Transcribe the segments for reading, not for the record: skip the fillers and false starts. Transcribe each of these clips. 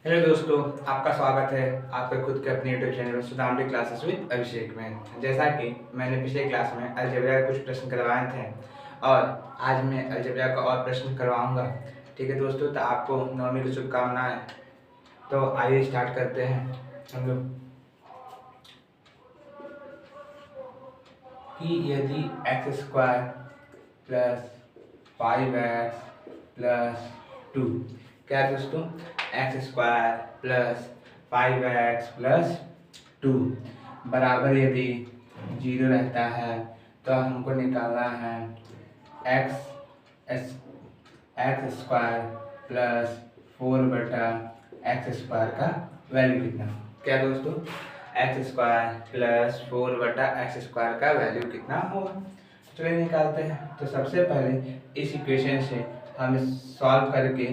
Hello दोस्तों, आपका स्वागत है आपके खुद के अपने यूट्यूब चैनल सुदामडी क्लासेस विद अभिषेक में। जैसा कि मैंने पिछले क्लास में अलजेब्रा के कुछ प्रश्न करवाए थे और आज मैं अलजेब्रा का और प्रश्न करवाऊंगा। ठीक है दोस्तों, तो आपको नवमी की शुभकामनाएं। तो आइए स्टार्ट करते हैं हम लोग कि यदि x square plus 5x plus 2, क्या है दोस्तों, x square plus 5x plus 2 बराबर यदि 0 रहता है तो हमको निकालना है एक्स स्क्वायर प्लस 4/x² का वैल्यू कितना। क्या दोस्तों, एक्स स्क्वायर प्लस 4/x² का वैल्यू कितना होगा। चलिए निकालते हैं। तो सबसे पहले इस इक्वेशन से हम सॉल्व करके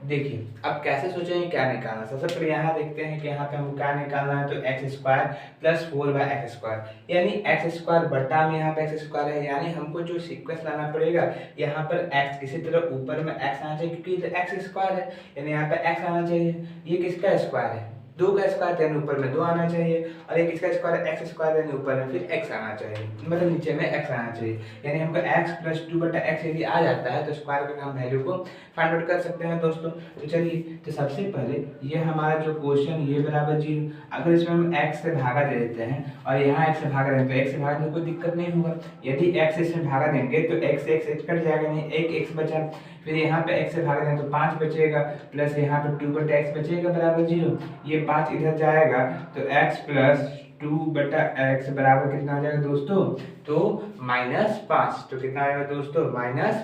देखिए अब कैसे सोचेंगे क्या निकालना। सबसे पहले यहाँ देखते हैं कि यहाँ पे हमको क्या निकालना है। तो एक्स स्क्वायर प्लस 4/x² यानी एक्स स्क्वायर बट्टा में यहाँ पे एक्स स्क्वायर है, यानी हमको जो सीक्वेंस लाना पड़ेगा यहाँ पर एक्स, इसी तरह ऊपर में एक्स आना चाहिए क्योंकि इधर एक्स स्क्वायर है, यानी यहाँ पे एक्स आना चाहिए। ये किसका स्क्वायर है, 2 का स्क्वायर, यानी ऊपर में 2 आना चाहिए, और एक इसका स्क्वायर एक्स स्क्वायर, यानी ऊपर में फिर एक्स आना चाहिए, मतलब नीचे में एक्स आना चाहिए। यानी हमको एक्स प्लस 2/x यदि आ जाता है तो स्क्वायर का हम वैल्यू को फाइंड आउट कर सकते हैं दोस्तों। तो चलिए, तो सबसे पहले ये हमारा जो क्वेश्चन ये बराबर 0, अगर इसमें हम x से भागा दे देते हैं और यहाँ x से भागा दें तो x से भागने में कोई दिक्कत नहीं होगा। यदि x से इसमें भागा देंगे तो x कट जाएगा, नहीं एक x बचा, फिर यहाँ पे x से भाग दें तो 5 बचेगा, प्लस यहाँ पे 2/x बचेगा बराबर 0। ये 5 इधर जाएगा तो x प्लस 2/x बराबर कितना हो जाएगा दोस्तों, तो -5। तो कितना आएगा दोस्तों, -5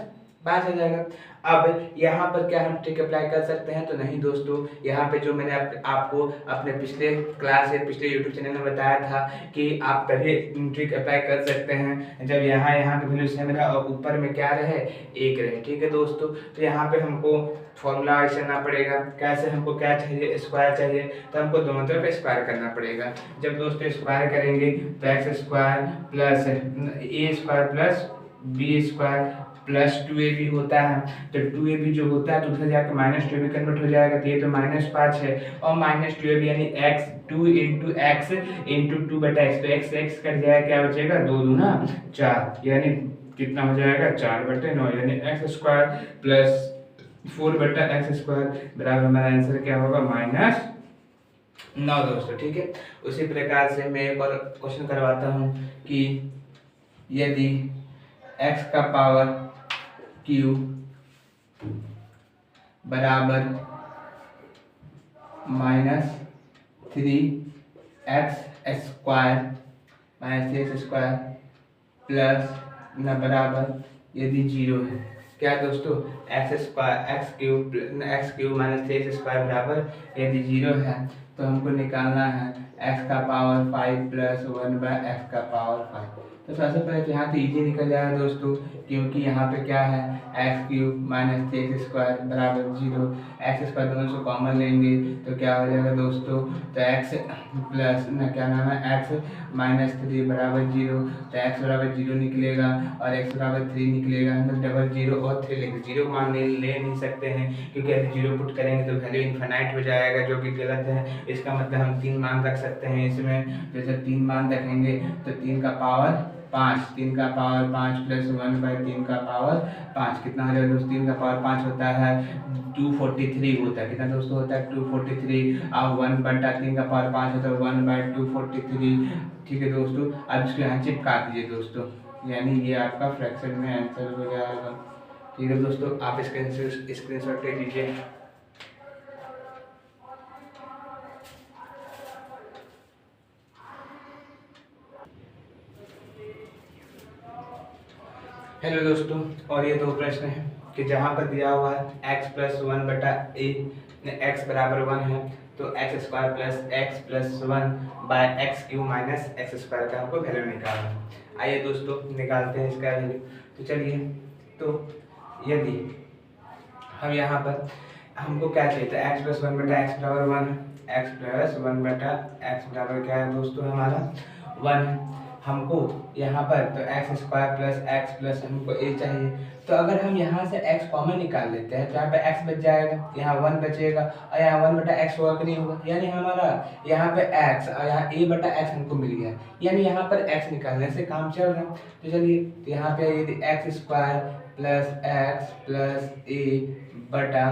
आ जाएगा। अब यहाँ पर क्या हम ट्रिक अप्लाई कर सकते हैं, तो नहीं दोस्तों, यहाँ पे जो मैंने आपको अपने पिछले क्लास या पिछले यूट्यूब चैनल में बताया था कि आप तभी ट्रिक अप्लाई कर सकते हैं जब यहाँ का वैल्यू सेम रहा और ऊपर में क्या रहे, 1 रहे। ठीक है दोस्तों, तो यहाँ पे हमको फॉर्मूला ऐसे करना पड़ेगा। कैसे, हमको क्या चाहिए, स्क्वायर चाहिए, तो हमको दोनों तरफ स्क्वायर करना पड़ेगा। जब दोस्तों स्क्वायर करेंगे तो x square plus a² plus b² plus 2ab होता है, तो 2ab जो होता है तो उधर जाकर -2ab कन्वर्ट हो जाएगा, तो ये तो -5 है, और -2ab यानी x 2 × x × 2/x, तो x कट जाएगा, क्या बचेगा, 2 दूना 4, यानी कितना हो जाएगा, 4/9, यानी x² प्लस 4/x² बराबर हमारा आंसर क्या होगा, -9 दोस्तों। ठीक है, उसी प्रकार से मैं एक और क्वेश्चन करवाता हूँ कि यदि x का पावर q बराबर -3x² प्लस न बराबर यदि 0 है। क्या दोस्तों, x³ -3x² बराबर यदि 0 है तो हमको निकालना है x का पावर 5 प्लस 1/x का पावर 5। तो सबसे पहले तो यहाँ तो इजी निकल जाएगा दोस्तों, क्योंकि यहाँ पे क्या है, x³ -3x² बराबर 0, x² दोनों से कॉमन लेंगे तो क्या हो जाएगा दोस्तों, तो x प्लस न क्या नाम है, x -3 बराबर 0, तो x बराबर 0 निकलेगा और x बराबर 3 निकलेगा। हम लोग डबल 0 और 3 लेंगे, 0 मान ले नहीं सकते हैं क्योंकि यदि 0 पुट करेंगे तो वैल्यू इनफाइनाइट हो जाएगा, जो कि गलत है। इसका मतलब हम 3 मान रख सकते हैं इसमें। जैसे 3 मान रखेंगे तो 3 का पावर 5, 3 का पावर 5 प्लस 1/3 का पावर 5 कितना हो जाएगा दोस्तों, 3 का पावर 5 होता है 243 होता है, कितना दोस्तों होता है 243, और 1/3 का पावर 5 होता है 1/243। ठीक है दोस्तों, अब इसको यहाँ चिपका दीजिए दोस्तों, यानी ये आपका फ्रैक्शन में आंसर हो जाएगा। ठीक है दोस्तों, आप स्क्रीनशॉट ले लीजिए। हेलो दोस्तों, और ये 2 प्रश्न हैं कि जहाँ पर दिया हुआ है x प्लस 1/x बराबर 1 है, तो x² plus x plus 1/x³ minus x² का हमको वैल्यू निकालना है। आइए दोस्तों निकालते हैं इसका वैल्यू। तो चलिए, तो यदि हम यहाँ पर हमको क्या चाहिए था, x प्लस 1/x बराबर 1 है, x प्लस 1/x बराबर क्या है दोस्तों, हमारा 1 है। हमको यहाँ पर तो x square plus x plus हमको ए चाहिए। तो अगर हम यहाँ से x कॉमन निकाल लेते हैं तो यहाँ पे x बच जाएगा, यहाँ 1 बचेगा और यहाँ 1 बटा एक्स होगा कि नहीं होगा, यानी हमारा यहाँ पे x और यहाँ a बटा एक्स हमको मिल गया, यानी यहाँ पर x निकालने से काम चल रहा है। तो चलिए यहाँ पे यदि एक्स स्क्वायर प्लस ए बटा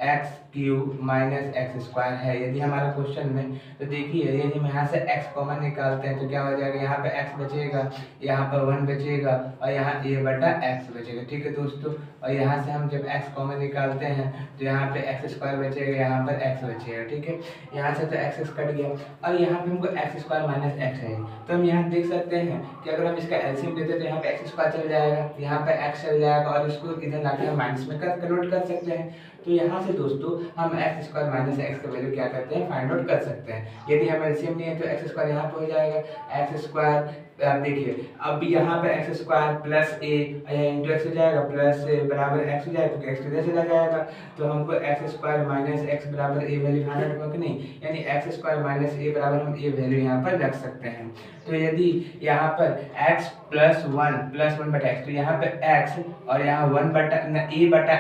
x cube minus x square है यदि हमारा क्वेश्चन में, तो देखिए यदि हम यहाँ से x कॉमन निकालते हैं तो क्या हो जाएगा, यहाँ पे x बचेगा, यहाँ पर 1 बचेगा और यहाँ a बटा x बचेगा। ठीक है दोस्तों, और यहाँ से हम जब x कॉमन निकालते हैं तो यहाँ पे एक्स स्क्वायर बचेगा, यहाँ पर x बचेगा। ठीक है, यहाँ से तो x कट गया और यहाँ पे हमको एक्स स्क्वायर माइनस एक्स है। तो हम यहाँ देख सकते हैं कि अगर हम इसका एलसीएम लेते हैं तो यहाँ पे एक्स स्क्वायर चल जाएगा, यहाँ पे x चल जाएगा और इसको इधर लाकर हम माइनस में कन्वर्ट कर सकते हैं। तो यहाँ से दोस्तों हम एक्स स्क्वायर माइनस एक्स का वैल्यू क्या करते हैं, फाइंड आउट कर सकते हैं। यदि हम एलसीएम नहीं है तो एक्स स्क्वायर यहाँ पे हो जाएगा, एक्स स्क्वायर आप देखिए अब यहाँ पे एक्स स्क्वायर प्लस ए इंटू एक्स हो जाएगा, प्लस बराबर एक्स हो जाएगा क्योंकि एक्स इधर चला जाएगा। तो हमको एक्स स्क्वायर माइनस एक्स बराबर ए वैल्यू फाइंड आउट होगा कि नहीं, यानी एक्स स्क्वायर माइनस ए बराबर हम ए वैल्यू यहाँ पर रख सकते हैं। तो यदि यहाँ पर x प्लस वन बटा एक्स, तो यहाँ पे x और यहाँ 1 बटा a बटा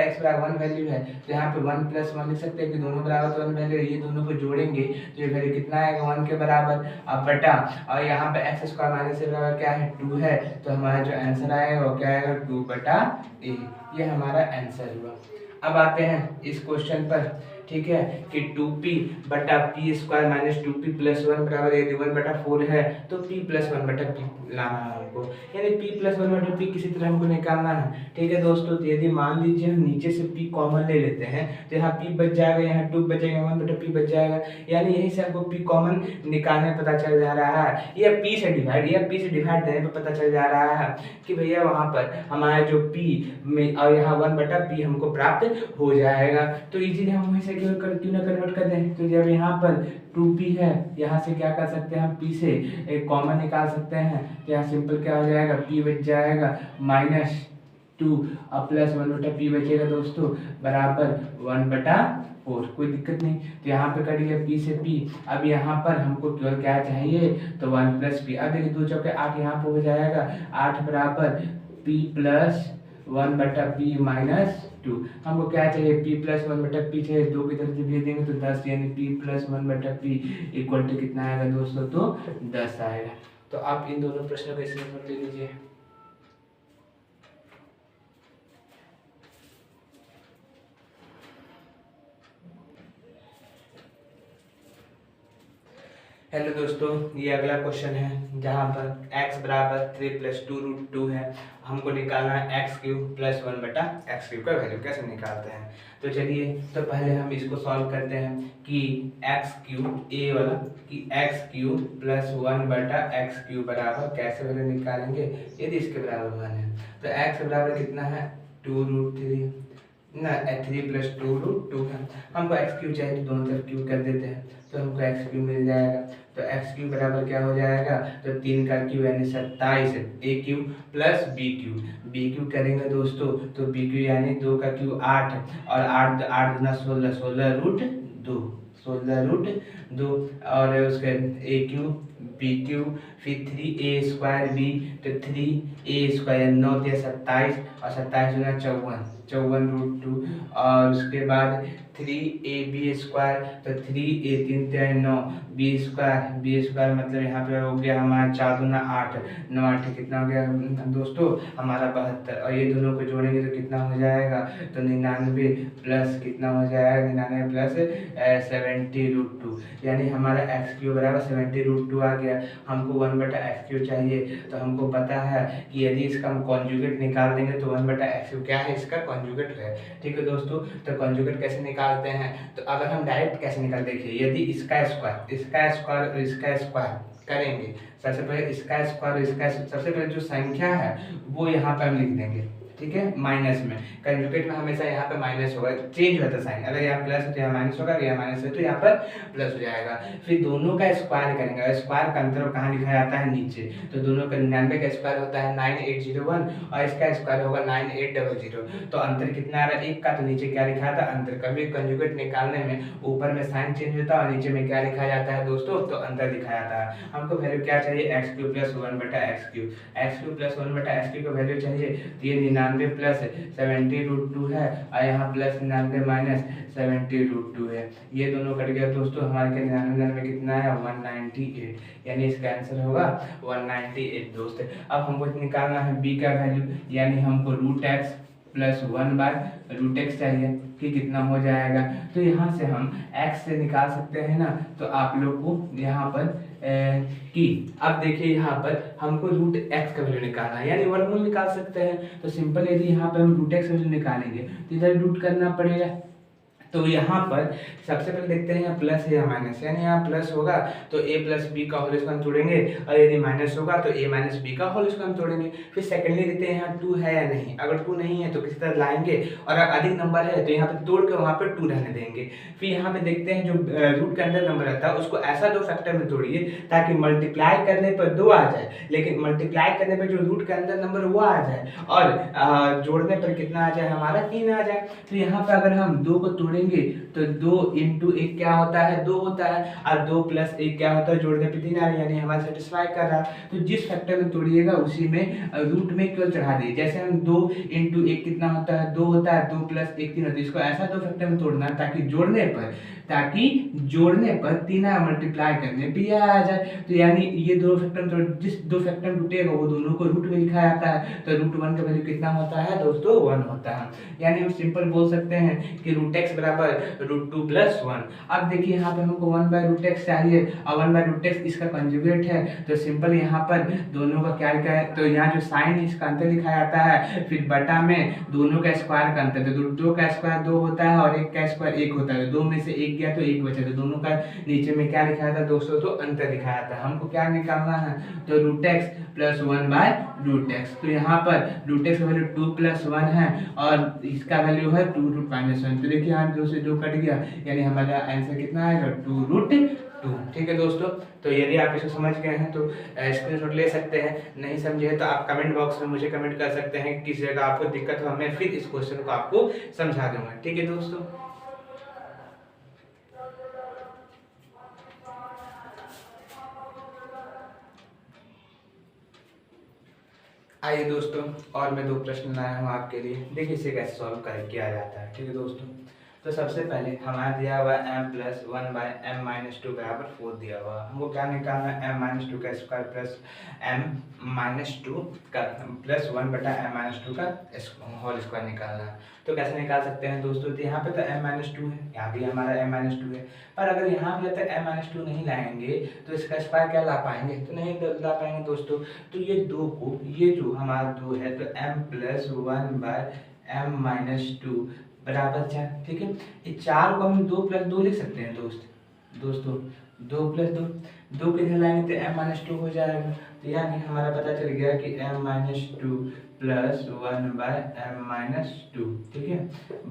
एक्स बराबर 1 वैल्यू है, तो यहाँ पे 1 प्लस 1 लिख सकते हैं कि दोनों बराबर तो 1 वैल्यू, ये दोनों को जोड़ेंगे तो ये वैल्यू कितना आएगा 1 के बराबर। अब बटा और यहाँ पे एक्स स्क्वायर माइनस ए बराबर क्या है 2 है, तो हमारा जो आंसर आएगा वो क्या आएगा 2 बटा ए, ये हमारा आंसर हुआ। अब आते हैं इस क्वेश्चन पर, ठीक है, कि 2p बटा P square minus 2p plus 1 बराबर यदि 1 बटा 4 है तो p प्लस 1 बटा p लाना है हमको, यानी p प्लस 1 बटा p किसी तरह हमको निकालना है। ठीक है दोस्तों, तो यदि मान लीजिए हम नीचे से p कॉमन ले लेते हैं तो यहाँ p बच जाएगा, यहाँ 2 बचेगा, 1 बटा p बच जाएगा, यानी यहीं से हमको p कॉमन निकालने पता चल जा रहा है, या p से डिवाइड देने पर पता चल जा रहा है कि भैया वहाँ पर हमारा जो p में और यहाँ 1 बटा p हमको प्राप्त हो जाएगा। तो इजीली हम वहीं से क्यों ना कन्वर्ट कर दें, तो जब यहाँ पर 2p है यहाँ से क्या कर सकते हैं हम p से एक कॉमन निकाल सकते हैं, तो यहाँ सिंपल क्या हो जाएगा p बच जाएगा माइनस 2 और प्लस 1 बटा p बचेगा दोस्तों बराबर 1 बटा 4, कोई दिक्कत नहीं। तो यहाँ पे कट गया p से p, अब यहाँ पर हमको केवल क्या चाहिए तो 1 प्लस p, अब देखिए 2 चौके 8 यहाँ पे हो जाएगा, 8 बराबर p प्लस 1 बटा p माइनस 2, हमको क्या चाहिए p प्लस 1 बटा p चाहिए, 2 की तरफ से भेज देंगे तो 10, यानी p प्लस 1 बटा p इक्वल टू कितना आएगा दोस्तों, तो 10 आएगा। तो आप इन दोनों प्रश्नों का स्क्रीनशॉट ले लीजिए। हेलो दोस्तों, ये अगला क्वेश्चन है जहाँ पर x बराबर 3 प्लस 2 रूट 2 है, हमको निकालना है एक्स क्यूब प्लस 1 बटा एक्स क्यूब का वैल्यू कैसे निकालते हैं। तो चलिए तो पहले हम इसको सॉल्व करते हैं कि एक्स क्यूब ए वाला कि एक्स क्यूब प्लस 1 बटा एक्स क्यूब बराबर कैसे वैल्यू निकालेंगे यदि इसके बराबर 1 है। तो एक्स बराबर कितना है 2 रूट 3 ना 3 प्लस 2 रूट 2 है, हमको एक्स क्यूब चाहिए तो दोनों तरफ क्यूब कर देते हैं तो हमको एक्स क्यूब मिल जाएगा। तो एक्स क्यूब बराबर क्या हो जाएगा, तो 3 का क्यूब यानी 27 ए क्यूब प्लस बी क्यूब करेंगे दोस्तों, तो बी क्यूब यानी 2 का क्यूब 8 और 8 गुना 16 रूट 2 और उसके ए क्यूब बी क्यूब फिर 3a² बी, तो 3a² 9 या 27 और 27 गुना 54 रूट 2 और उसके बाद 3ab² तो 3a 3 9 b² मतलब यहाँ पे हो गया हमारा 4 दूना 8 9 8 कितना हो गया दोस्तों हमारा 72 और ये दोनों को जोड़ेंगे तो कितना हो जाएगा तो 99 प्लस कितना हो जाएगा 99 प्लस 70 रूट 2, यानी हमारा एक्स क्यूब बराबर 70 रूट 2 आ गया। हमको 1 बटा एक्स क्यूब चाहिए, तो हमको पता है कि यदि इसका हम कॉन्जुगेट निकाल देंगे तो 1 बटा एक्स क्यूब क्या है इसका कॉन्जुगेट है। ठीक है दोस्तों, तो कॉन्जुगेट कैसे निकालते हैं, तो अगर हम डायरेक्ट कैसे निकाल देखिए यदि इसका स्क्वायर करेंगे, सबसे पहले इसका स्क्वायर सबसे पहले जो संख्या है वो यहाँ पे हम लिख देंगे। ठीक है, माइनस में। कंजुगेट में हमेशा यहाँ पे माइनस होगा, चेंज होता है साइन, अगर यहाँ प्लस है तो यहाँ माइनस होगा, अगर यहाँ माइनस है तो यहाँ पर प्लस हो जाएगा। फिर दोनों का स्क्वायर करेंगे, स्क्वायर का अंतर कहाँ लिखा जाता है, नीचे। तो दोनों का 99 का स्क्वायर होता है 9801 और इसका स्क्वायर होगा 9800। तो अंतर कितना आ रहा है, एक का, तो नीचे क्या लिखा था, अंतर। कभी कंजुगेट निकालने में ऊपर में साइन चेंज होता है और नीचे में क्या लिखा जाता है दोस्तों, तो अंतर लिखा जाता है। हमको वैल्यू क्या चाहिए, x³ plus 1/x³, x³ plus 1/x³ का वैल्यू चाहिए। तो ये 99 प्लस 70√2 है और यहाँ प्लस 99 माइनस 70√2 है। ये दोनों कट गया दोस्तों, हमारे के 99 में कितना है, 198, यानी इसका आंसर होगा 198 दोस्त। अब हमको निकालना है b का वैल्यू, यानी हमको √x प्लस 1/√x चाहिए कि कितना हो जाएगा। तो यहाँ से हम x से निकाल सकते हैं ना, तो आप लोग को यहाँ पर कि अब देखिए यहाँ पर हमको √x का वैल्यू निकालना है, यानी वर्गमूल निकाल सकते हैं। तो सिंपल, यदि यहाँ पर हम √x वैल्यू निकालेंगे तो इधर रूट करना पड़ेगा। तो यहाँ पर सबसे पहले देखते हैं यहाँ प्लस है या माइनस, यानी यहाँ प्लस होगा तो a प्लस बी का होल स्क्वायर तोड़ेंगे, और यदि माइनस होगा तो a माइनस बी का होल स्क्वायर तोड़ेंगे। फिर सेकेंडली देखते हैं यहाँ 2 है या नहीं, अगर 2 नहीं है तो किसी तरह लाएंगे, और अगर अधिक नंबर है तो यहाँ पे तोड़ के वहाँ पर 2 रहने देंगे। फिर यहाँ पे देखते हैं जो रूट के अंदर नंबर रहता है उसको ऐसा 2 फैक्टर में तोड़िए ताकि मल्टीप्लाई करने पर 2 आ जाए, लेकिन मल्टीप्लाई करने पर जो रूट के अंदर नंबर वो आ जाए, और जोड़ने पर कितना आ जाए, हमारा 3 आ जाए। तो यहाँ पर अगर हम 2 को तोड़ेंगे तो 2 × 1 क्या होता है, 2 होता है, और 2 + 1 क्या होता है, जोड़ने पे 3 आ रहा है, यानी हमारा सेटिस्फाई कर रहा है। तो जिस फैक्टर में तोड़िएगा उसी में रूट में केवल चढ़ा दीजिए। जैसे हम 2 × 1 कितना होता है, 2 होता है, 2 + 1 3 होता है। इसको ऐसा 2 फैक्टर में तोड़ना है ताकि जोड़ने पर 3 मल्टीप्लाई करने पे आ जाए। तो यानी ये 2 फैक्टर में जिस 2 फैक्टर में टूटेगा वो दोनों को रूट में लिखा जाता है। तो √1 का वैल्यू कितना होता है दोस्तों, 1 होता है। यानी हम सिंपल बोल सकते हैं कि √x बराबर √2 + 1। अब देखिए यहाँ पे हमको 1/√x चाहिए और 1/√x इसका कंजुगेट है। तो सिंपल यहाँ पर दोनों का क्या लिखा है, तो यहाँ जो साइन है इसका अंतर लिखा जाता है, फिर बटा में दोनों का स्क्वायर का अंतर। तो 2 का स्क्वायर 2 होता है और 1 का स्क्वायर 1 होता है। तो 2 में से 1 गया तो 1 बचा, तो दोनों का नीचे में क्या लिखा था दोस्तों, तो अंतर लिखा जाता है। हमको क्या निकालना है, तो √x प्लस 1/√x। तो यहाँ पर √x का वैल्यू 2 + 1 है और इसका वैल्यू है 2√-1। तो देखिए यहाँ 2 से 2 कट गया, यानी हमारा आंसर कितना आएगा, 2√2। ठीक है दोस्तों, तो यदि आप इसको समझ गए हैं तो स्क्रीनशॉट ले सकते हैं, नहीं समझे तो आप कमेंट बॉक्स में मुझे कमेंट कर सकते हैं, किस जगह आपको दिक्कत हो, मैं फिर इस क्वेश्चन को आपको समझा दूंगा। ठीक है दोस्तों, आइए दोस्तों और मैं 2 प्रश्न लाया हूँ आपके लिए। देखिए इसे कैसे सॉल्व किया जाता है। ठीक है दोस्तों, तो सबसे पहले हमारा दिया हुआ m + 1/m-2 = 4 दिया हुआ। हमको क्या निकालना है, m-2 का स्क्वायर प्लस m-2 का प्लस 1/m-2 का होल स्क्वायर निकालना है। तो कैसे निकाल सकते हैं दोस्तों, तो यहाँ पे तो m-2 है, यहाँ भी हमारा m-2 है, पर अगर यहाँ भी तक m-2 नहीं लाएंगे तो इसका स्क्वायर क्या ला पाएंगे, तो नहीं ला पाएंगे दोस्तों। तो ये 2 को, ये जो हमारा 2 है तो m + 1/m-2 बराबर 4। ठीक है, इस 4 को हम 2 + 2 लिख सकते हैं दोस्तों 2 + 2 किधर लाएंगे तो m-2 हो जाएगा। तो यानी हमारा पता चल गया कि m-2 + 1/m-2, ठीक है,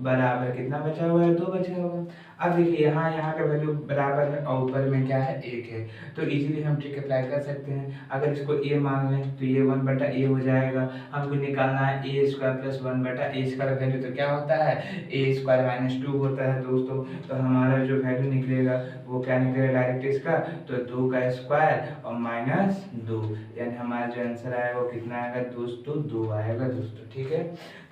बराबर कितना बचा हुआ है, 2 बचा हुआ है। अब देखिए यहाँ का वैल्यू बराबर है और ऊपर में क्या है, 1 है, तो इजीली हम ट्रिक अप्लाई कर सकते हैं। अगर इसको a मान लें तो ये 1/a हो जाएगा। हमको निकालना है a² + 1/a² का वैल्यू, तो क्या होता है, a² - 2 होता है दोस्तों। तो हमारा जो वैल्यू निकलेगा वो क्या निकलेगा डायरेक्ट इसका, तो 2 का स्क्वायर और -2, यानी हमारा जो आंसर आएगा वो कितना आएगा दोस्तों, 2 आएगा दोस्तों। ठीक है,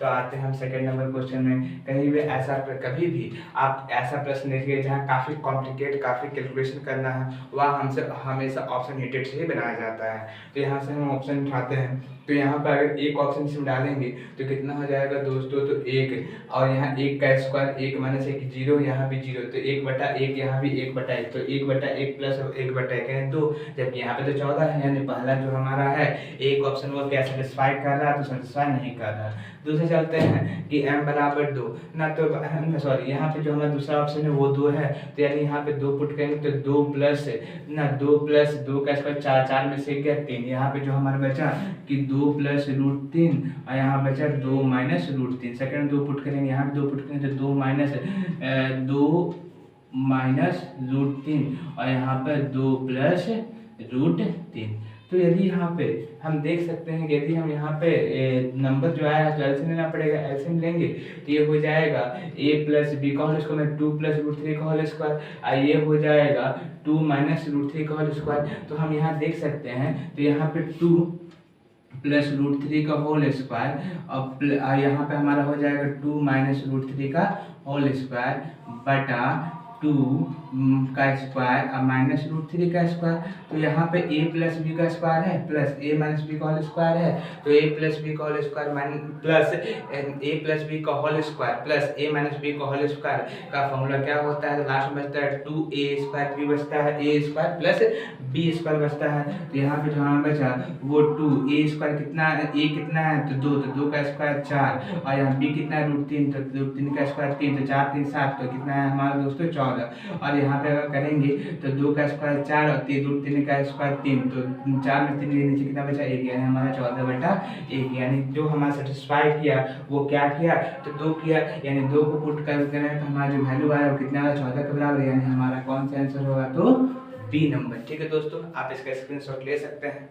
तो आते हैं हम सेकंड नंबर क्वेश्चन में। कभी भी आप ऐसा प्रश्न देखिए जहाँ काफ़ी कॉम्प्लिकेट, काफ़ी कैलकुलेशन करना है, वह हमसे हमेशा ऑप्शन हेटेड से ही बनाया जाता है। तो यहाँ से हम ऑप्शन उठाते हैं, तो यहाँ पर अगर एक ऑप्शन इसमें डालेंगे तो कितना हो जाएगा दोस्तों, तो 1, और यहाँ 1 का स्क्वायर 1 - 1 0, यहाँ भी 0, तो 1/1, यहाँ भी 1/1, तो 1/1 + 1/1 सेकेंड 2, जबकि यहाँ पे तो 14 है, यानी पहला जो हमारा है एक ऑप्शन वो क्या सेटिस्फाई कर रहा है, तो सेटिस्फाई नहीं कर रहा। दूसरे चलते हैं कि m बराबर 2 ना, तो सॉरी यहाँ पे जो हमारा दूसरा ऑप्शन है वो 2 है, तो यानी यहाँ पे 2 पुट करेंगे तो 2 प्लस 2 का स्क्वायर 4, 4 में से गया 3, यहाँ पे जो हमारा बचा कि 2 प्लस रूट 3 और यहाँ बचा 2 माइनस रूट 3। सेकेंड 2 पुट करेंगे, यहाँ पे 2 पुट करेंगे तो 2 माइनस रूट 3 और यहाँ पर 2 प्लस रूट 3। तो यदि यहाँ पे हम देख सकते हैं, यदि हम यहाँ पे नंबर जो आया है तो एलसीएम लेना पड़ेगा, एलसीएम लेंगे तो ये हो जाएगा a प्लस बी का होल स्क्वायर में 2 प्लस रूट 3 का होल स्क्वायर, और ये हो जाएगा 2 माइनस रूट 3 का होल स्क्वायर। तो हम यहाँ देख सकते हैं, तो यहाँ पे 2 प्लस रूट 3 का होल स्क्वायर और यहाँ पे हमारा हो जाएगा 2 माइनस रूट 3 का होल स्क्वायर बटा 2 का स्क्वायर और माइनस रूट 3 का स्क्वायर। तो यहाँ पे a प्लस बी का स्क्वायर है प्लस a माइनस बी का होल स्क्वायर है, तो a प्लस बी का whole square plus a plus B का whole square plus a minus B का होल स्क्वायर का फॉर्मूला क्या होता है, तो लास्ट में बचता है 2a स्क्वायर b बचता है a square plus b square बचता है। तो यहाँ पे जो हमारा बचा वो 2a स्क्वायर कितना है, a कितना है तो 2, तो 2 का स्क्वायर 4 और यहाँ b कितना है रूट 3, तो रूट 3 का स्क्वायर 3, तो 4 3 7, तो कितना है हमारा दोस्तों 14। और यहाँ पे अगर करेंगे तो 2 का स्क्वायर 4 और 3 रूट 3 का स्क्वायर 3, तो 4 में 3 के नीचे कितना बचा 1, यानी हमारा 14/1। यानी जो हमारा सेटिस्फाई किया वो क्या किया, तो 2 किया, यानी 2 को पुट कर करें तो हमारा जो वैल्यू आया वो कितना 14 के बराबर, यानी हमारा कौन सा आंसर होगा, तो बी नंबर। ठीक है दोस्तों, आप इसका स्क्रीनशॉट ले सकते हैं।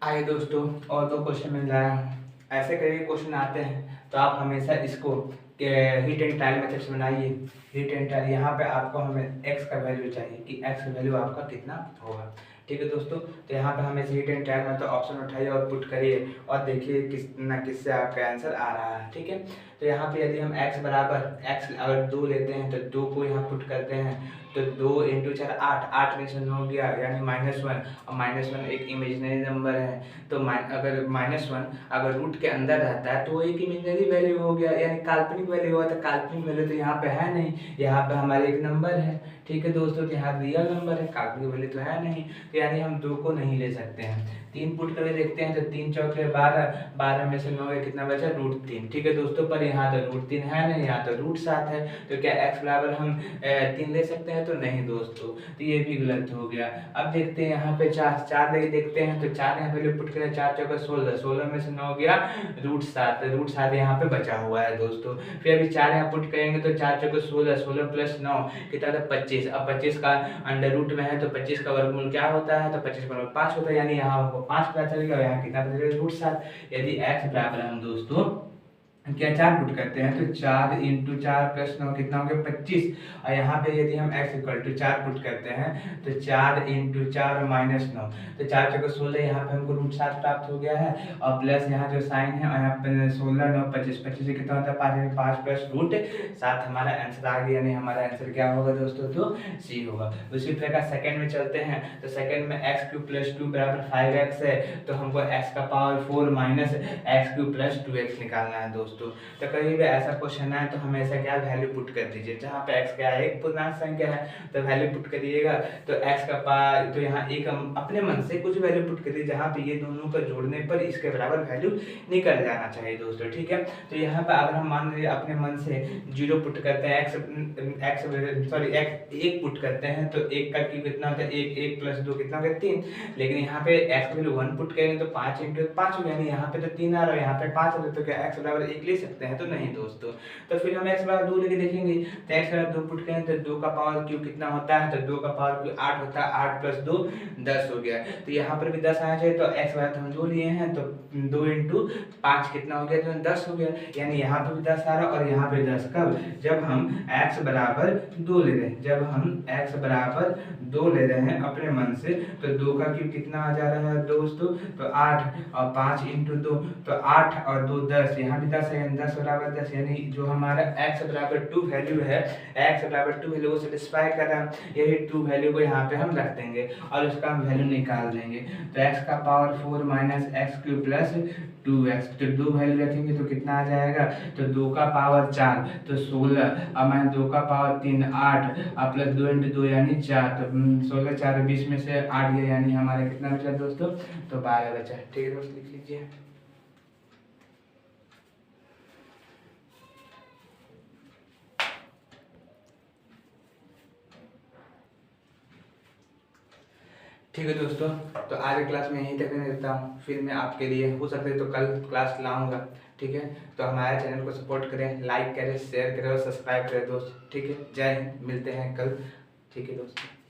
आइए दोस्तों, और 2 क्वेश्चन मिल रहा है। ऐसे कई क्वेश्चन आते हैं तो आप हमेशा इसको हीट एंड ट्रायल मेथड से बनाइए। हीट एंड ट्रायल, यहाँ पे आपको हमें x का वैल्यू चाहिए कि x का वैल्यू आपका कितना होगा। ठीक है दोस्तों, तो यहाँ पे हमें हीट एंड ट्रायल में तो ऑप्शन उठाइए और पुट करिए और देखिए किससे आपका आंसर आ रहा है। ठीक है, तो यहाँ पे यदि हम x बराबर x अगर 2 लेते हैं तो 2 को यहाँ पुट करते हैं, तो 2 × 4 8, 8 में से 9 गया यानी -1, और -1 एक इमेजिनरी नंबर है, तो अगर -1 अगर रूट के अंदर रहता है तो वो एक इमेजिनरी वैल्यू हो गया, यानी काल्पनिक वैल्यू हुआ। तो काल्पनिक वैल्यू तो यहाँ पे है नहीं, यहाँ पे हमारे एक नंबर है। ठीक है दोस्तों, तो यहाँ रियल नंबर है, काल्पनिक वैल्यू तो है नहीं, तो यानी हम 2 को नहीं ले सकते हैं। 3 पुट करके देखते हैं तो 3 चौके 12, 12 में से 9 कितना बचा √3। ठीक है दोस्तों, पर यहाँ तो √3 है नहीं, यहाँ तो √7 है, तो क्या x बराबर हम 3 ले सकते हैं, तो नहीं दोस्तों, तो ये भी गलत हो गया। अब देखते हैं यहाँ पे 4 लेके देखते हैं, तो 4 यहाँ पे पुट करें, 4 चौके 16, 16 में से 9 गया √7, √7 यहाँ पे बचा हुआ है दोस्तों। फिर अभी 4 यहाँ पुट करेंगे तो 4 चौके 16, 16 प्लस 9 कितना था 25। अब 25 का अंडर रूट में है तो 25 का वर्गमूल क्या होता है, तो 25 का वर्गमूल 5 होता है, यानी यहाँ हमको 5 पता चलेगा, यहाँ कितना पता चलेगा √7। यदि x बराबर हम दोस्तों क्या 4 पुट करते हैं तो 4 × 4 + 9 कितना हो गया 25, और यहाँ पे यदि हम x = 4 पुट करते हैं तो 4 × 4 - 9, तो 4 चौके 16, यहाँ पे हमको √7 प्राप्त हो गया है, और प्लस यहाँ जो साइन है और यहाँ पे 16 9 25, 25 से कितना होता है 5 + √7, हमारा आंसर आ गया, यानी हमारा आंसर क्या होगा दोस्तों, तो सी होगा। उसी प्रकार सेकंड में चलते हैं, तो सेकंड में x³ + 2 = 5x है, तो हमको x⁴ - x³ + 2x निकालना है दोस्तों। तो कभी भी ऐसा क्वेश्चन है तो हमेशा क्या वैल्यू पुट कर दीजिए, जहाँ पे x क्या है एक पूर्णांक संख्या है तो वैल्यू पुट करिएगा, तो x का पावर, तो यहाँ एक हम अपने मन से कुछ वैल्यू पुट करिए जहाँ पे ये दोनों का जोड़ने पर इसके बराबर वैल्यू निकल जाना चाहिए दोस्तों। ठीक है, तो यहाँ पे अगर हम मान लीजिए अपने मन से 0 पुट करते हैं, x 1 पुट करते हैं तो 1 का क्यूब कितना होता है 1 + 2 कितना होगा 3, लेकिन यहाँ पे x का वैल्यू 1 पुट करेंगे तो 5 × 5 हो, यानी यहाँ पे तो 3 आ रहा है, यहाँ पे 5 आ रहा है, तो क्या x बराबर 1 ले सकते हैं, तो नहीं दोस्तों। तो फिर हम x बराबर 2 लेके देखेंगे, तो x बराबर 2 पुट करें तो 2 का पावर क्यूब कितना होता है, तो 2 का पावर क्यूब 8 होता है, 8 + 2 10 हो गया, तो यहाँ पर भी 10 आना चाहिए, तो x बराबर हम 2 लिए हैं तो 2 × 5 कितना हो गया, तो 10 हो गया, यानी यहाँ पे भी 10 आ रहा और यहाँ पे 10, कब, जब हम x बराबर 2 ले रहे हैं, जब हम x बराबर 2 ले रहे हैं अपने मन से, तो 2 का क्यूब कितना आ जा रहा है दोस्तों, तो 8 और 5 × 2, तो 8 और 2 10, यहाँ भी 10 है 10/10 यानी जो हमारा x बराबर 2 वैल्यू है, x बराबर 2 वैल्यू को सेटिस्फाई कर रहा है, यही 2 वैल्यू को यहाँ पे हम रख देंगे और उसका हम वैल्यू निकाल देंगे। तो x का power 4 minus x cube plus 2x, तो 2 वैल्यू रखेंगे तो कितना आ जाएगा, तो 2 का पावर 4 तो 16 और मैं 2 का पावर 3 8 और प्लस 2 इंटू 2 यानी 4, तो 16 4 20 में से 8 गया यानी हमारे कितना बचा दोस्तों, तो 12 बचा। ठीक है दोस्त, लिख लीजिए। ठीक है दोस्तों, तो आज की क्लास में यहीं तक रहने देता हूँ, फिर मैं आपके लिए हो सकता है तो कल क्लास लाऊंगा। ठीक है, तो हमारे चैनल को सपोर्ट करें, लाइक करें, शेयर करें और सब्सक्राइब करें दोस्त। ठीक है, जय हिंद, मिलते हैं कल। ठीक है दोस्तों।